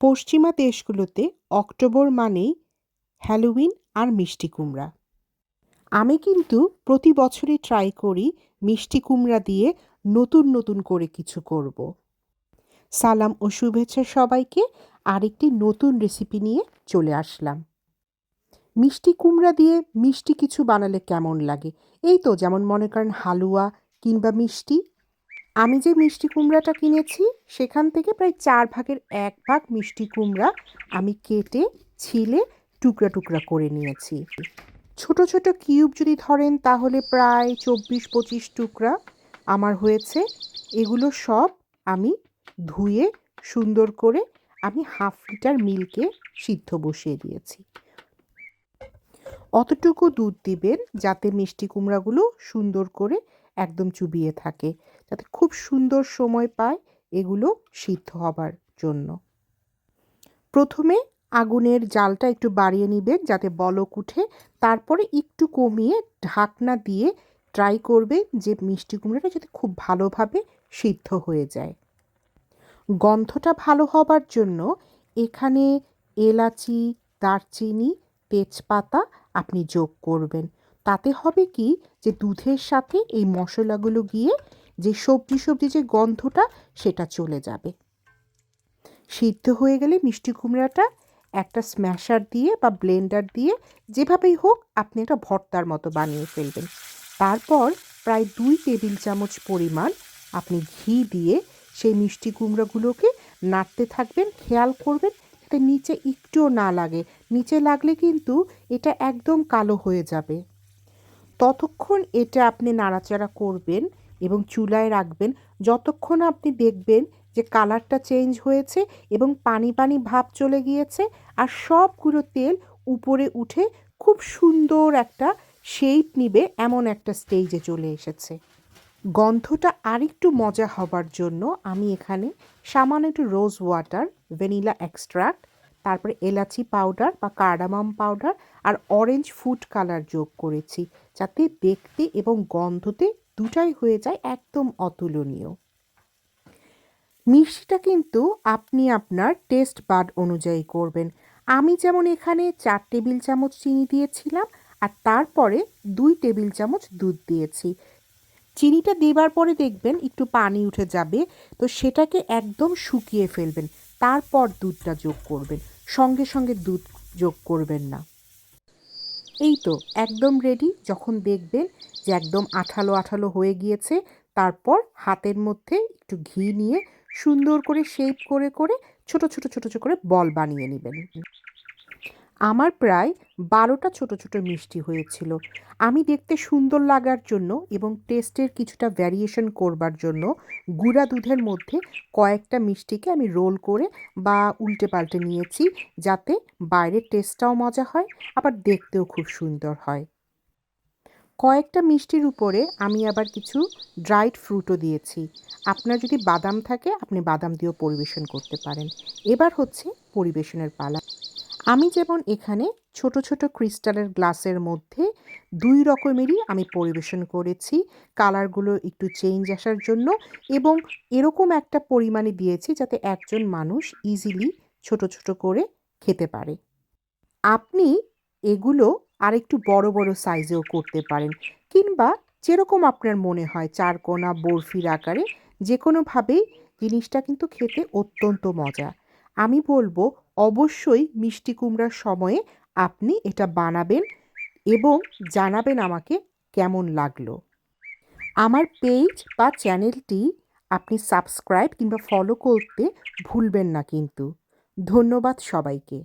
পশ্চিমা দেশগুলোতে অক্টোবর মানেই হ্যালোউইন আর মিষ্টি কুমড়া। আমি কিন্তু প্রতি বছরই ট্রাই করি মিষ্টি কুমড়া দিয়ে নতুন নতুন করে কিছু করব। সালাম ও শুভেচ্ছা সবাইকে, আরেকটি নতুন রেসিপি নিয়ে চলে আসলাম। মিষ্টি কুমড়া দিয়ে মিষ্টি কিছু বানালে কেমন লাগে? এই তো যেমন মনে করেন হালুয়া কিংবা মিষ্টি। আমি যে মিষ্টি কুমড়াটা কিনেছি সেখান থেকে প্রায় 4 ভাগের 1 ভাগ মিষ্টি কুমড়া আমি কেটে ছিলে টুকরা টুকরা করে নিয়েছি। ছোট ছোট কিউব যদি ধরেন তাহলে প্রায় 24-25 টুকরা আমার হয়েছে। এগুলো সব আমি ধুয়ে সুন্দর করে আমি 1/2 লিটার মিল্কে সিদ্ধ বসিয়ে দিয়েছি। অতটুকু দুধ দিবেন যাতে মিষ্টি কুমড়াগুলো সুন্দর করে একদম চুবিয়ে থাকে, যাতে খুব সুন্দর সময় পায় এগুলো সিদ্ধ হবার জন্য। প্রথমে আগুনের জালটা একটু বাড়িয়ে নেবেন যাতে বলক উঠে, তারপরে একটু কমিয়ে ঢাকনা দিয়ে ট্রাই করবেন যে মিষ্টি কুমড়াটা যাতে খুব ভালোভাবে সিদ্ধ হয়ে যায়। গন্ধটা ভালো হবার জন্য এখানে এলাচি, দারচিনি, তেজপাতা আপনি যোগ করবেন। তাতে হবে কি যে দুধের সাথে এই মশলাগুলো গিয়ে যে সবজি যে গন্ধটা সেটা চলে যাবে। সিদ্ধ হয়ে গেলে মিষ্টি কুমড়াটা একটা স্ম্যাশার দিয়ে বা ব্লেন্ডার দিয়ে যেভাবেই হোক আপনি একটা ভর্তার মতো বানিয়ে ফেলবেন। তারপর প্রায় 2 টেবিল চামচ পরিমাণ আপনি ঘি দিয়ে সেই মিষ্টি কুমড়াগুলোকে নাড়তে থাকবেন। খেয়াল করবেন যাতে নিচে একটুও না লাগে, নিচে লাগলে কিন্তু এটা একদম কালো হয়ে যাবে। ততক্ষণ এটা আপনি নাড়াচাড়া করবেন এবং চুলায় রাখবেন যতক্ষণ আপনি দেখবেন যে কালারটা চেঞ্জ হয়েছে এবং পানি পানি ভাব চলে গিয়েছে আর সবগুলো তেল উপরে উঠে খুব সুন্দর একটা শেপ নিবে, এমন একটা স্টেজে চলে এসেছে। গন্ধটা আরেকটু মজা হবার জন্য আমি এখানে সামান্য একটু রোজ ওয়াটার, ভ্যানিলা এক্সট্রাক্ট, তারপরে এলাচি পাউডার বা কার্ডামাম পাউডার আর অরেঞ্জ ফুড কালার যোগ করেছি, যাতে দেখতে এবং গন্ধতে দুটাই হয়ে যায় একদম অতুলনীয়। মিষ্টিটা কিন্তু আপনি আপনার টেস্ট বাড অনুযায়ী করবেন। আমি যেমন এখানে 4 টেবিল চামচ চিনি দিয়েছিলাম আর তারপরে 2 টেবিল চামচ দুধ দিয়েছি। চিনিটা দেবার পরে দেখবেন একটু পানি উঠে যাবে, তো সেটাকে একদম শুকিয়ে ফেলবেন, তারপর দুধটা যোগ করবেন, সঙ্গে সঙ্গে দুধ যোগ করবেন না। এই তো একদম রেডি। যখন দেখবেন যে একদম আঠালো আঠালো হয়ে গিয়েছে, তারপর হাতের মধ্যে একটু ঘি নিয়ে সুন্দর করে শেপ করে করে ছোট ছোট ছোট ছোট করে বল বানিয়ে নেবেন। আমার প্রায় 12টা ছোট ছোট মিষ্টি হয়েছিল। আমি দেখতে সুন্দর লাগার জন্য এবং টেস্টের কিছুটা ভ্যারিয়েশন করবার জন্য গুঁড়া দুধের মধ্যে কয়েকটা মিষ্টিকে আমি রোল করে বা উল্টে পাল্টে নিয়েছি, যাতে বাইরের টেস্টটাও মজা হয় আবার দেখতেও খুব সুন্দর হয়। কয়েকটা মিষ্টির উপরে আমি আবার কিছু ড্রাইড ফ্রুটও দিয়েছি। আপনার যদি বাদাম থাকে আপনি বাদাম দিয়েও পরিবেশন করতে পারেন। এবার হচ্ছে পরিবেশনের পালা। আমি যেমন এখানে ছোট ছোট ক্রিস্টালের গ্লাসের মধ্যে 2 রকমেরই আমি পরিবেশন করেছি, কালারগুলো একটু চেঞ্জ আসার জন্য, এবং এরকম একটা পরিমাণে দিয়েছি যাতে একজন মানুষ ইজিলি ছোট ছোট করে খেতে পারে। আপনি এগুলো আরেকটু বড় বড় সাইজেও করতে পারেন, কিংবা যেরকম আপনার মনে হয় চারকোনা বরফির আকারে যে কোনোভাবেই জিনিসটা কিন্তু খেতে অত্যন্ত মজা। আমি বলবো অবশ্যই মিষ্টি কুমড়ার সময়ে আপনি এটা বানাবেন এবং জানাবেন আমাকে কেমন লাগলো। আমার পেজ বা চ্যানেলটি আপনি সাবস্ক্রাইব কিংবা ফলো করতে ভুলবেন না কিন্তু। ধন্যবাদ সবাইকে।